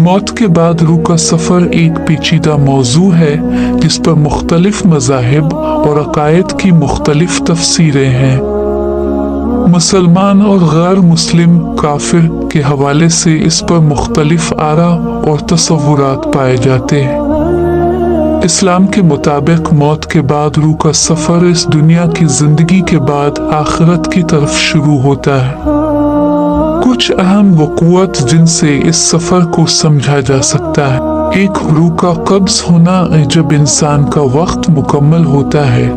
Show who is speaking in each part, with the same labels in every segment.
Speaker 1: मौत के बाद रूह का सफ़र एक पेचीदा मौजू है जिस पर मुख्तलिफ मज़ाहिब और अकायद की मुख्तलिफ तफसीरें हैं। मुसलमान और गैर मुस्लिम काफिर के हवाले से इस पर मुख्तलिफ आरा और तसव्वुरात पाए जाते हैं। इस्लाम के मुताबिक मौत के बाद रूह का सफ़र इस दुनिया की ज़िंदगी के बाद आखिरत की तरफ शुरू होता है। कुछ अहम वक़ूअत जिनसे इस सफ़र को समझा जा सकता है। एक, रूह का कब्ज़ होना। जब इंसान का वक्त मुकम्मल होता है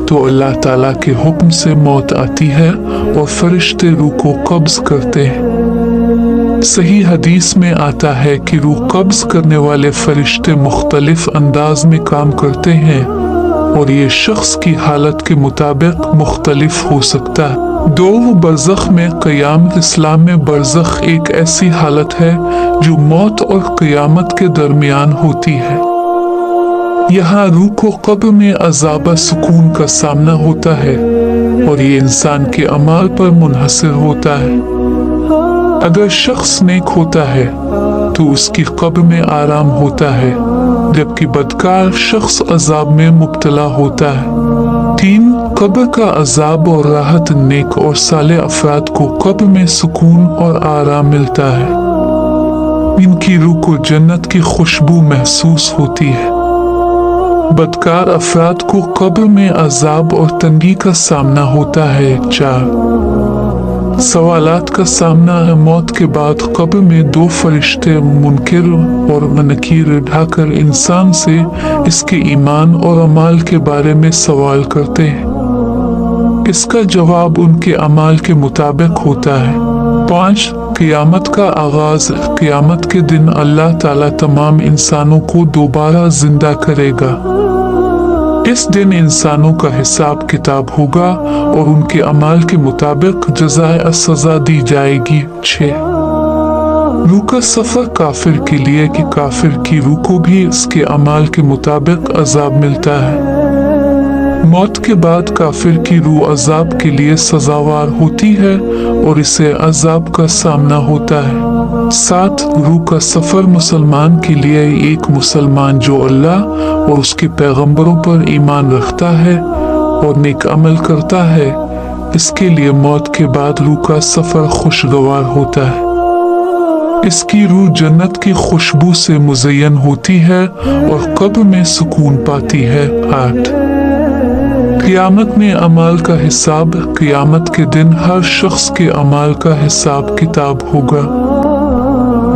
Speaker 1: तो अल्लाह ताला के हुक्म से मौत आती है और फरिश्ते रूह को कब्ज़ करते हैं। सही हदीस में आता है कि रूह कब्ज़ करने वाले फरिश्ते मुख्तलिफ अंदाज में काम करते हैं और ये शख्स की हालत के मुताबिक मुख्तलिफ हो सकता है। दो, बरज़ख में क़यामत। इस्लाम में बरज़ख एक ऐसी हालत है जो मौत और क़यामत के दरमियान होती है। यहाँ रूह को कब्र में अज़ाब सुकून का सामना होता है और ये इंसान के अमाल पर मुनहसर होता है। अगर शख्स नेक होता है तो उसकी कब्र में आराम होता है, जबकि बदकार शख्स अज़ाब में मुब्तला होता है। 3, कब्र का अज़ाब और राहत। नेक और साले अफराद को कब्र में सुकून और आराम मिलता है। इनकी रूह को जन्नत की खुशबू महसूस होती है। बदकार अफराद को कब्र में अज़ाब और तंगी का सामना होता है। 4, सवालात का सामना है। मौत के बाद कब्र में दो फरिश्ते मुनकिर और नकीर ढाकर इंसान से इसके ईमान और अमाल के बारे में सवाल करते हैं। इसका जवाब उनके अमाल के मुताबिक होता है। 5, क़यामत का आगाज़। क़यामत के दिन अल्लाह ताला तमाम इंसानों को दोबारा जिंदा करेगा। इस दिन इंसानों का हिसाब किताब होगा और उनके अमाल के मुताबिक जज़ाए सज़ा दी जाएगी। 6, रूह का सफ़र काफिर के लिए कि काफिर की रूह को भी इसके अमाल के मुताबिक अज़ाब मिलता है। मौत के बाद काफिर की रूह अज़ाब के लिए सज़ावार होती है और इसे अज़ाब का सामना होता है। 7, रूह का सफ़र मुसलमान के लिए। एक मुसलमान जो अल्लाह और उसके पैगंबरों पर ईमान रखता है और नेक अमल करता है, इसके लिए मौत के बाद रूह का सफ़र खुशगवार होता है। इसकी रूह जन्नत की खुशबू से मुज़य्यन होती है और कब्र में सुकून पाती है। 8, क़यामत में अमाल का हिसाब। क़यामत के दिन हर शख्स के अमाल का हिसाब किताब होगा।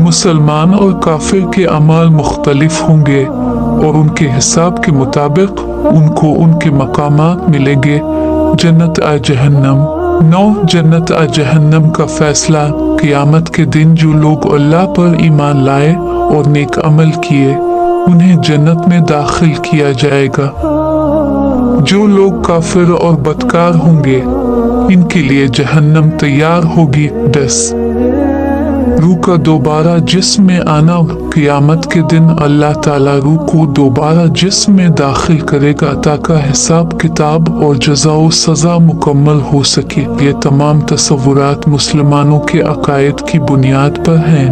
Speaker 1: मुसलमान और काफिर के अमाल मुख्तलिफ होंगे और उनके हिसाब के मुताबिक उनको उनके मकामात मिलेंगे। जन्नत आ जहन्नम। 9, जन्नत आ जहन्नम का फैसला। क़यामत के दिन जो लोग अल्लाह पर ईमान लाए और नेक अमल किए उन्हें जन्नत में दाखिल किया जाएगा। जो लोग काफिर और बदकार होंगे इनके लिए जहन्नम तैयार होगी। 10, रूह का दोबारा जिस्म में आना। क़यामत के दिन अल्लाह ताला रूह को दोबारा जिस्म में दाखिल करेगा ताकि हिसाब किताब और जज़ा सज़ा मुकम्मल हो सके। ये तमाम तसव्वुरात मुसलमानों के अकायद की बुनियाद पर हैं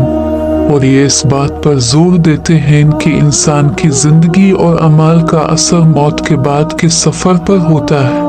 Speaker 1: और ये इस बात पर जोर देते हैं कि इंसान की ज़िंदगी और अमाल का असर मौत के बाद के सफ़र पर होता है।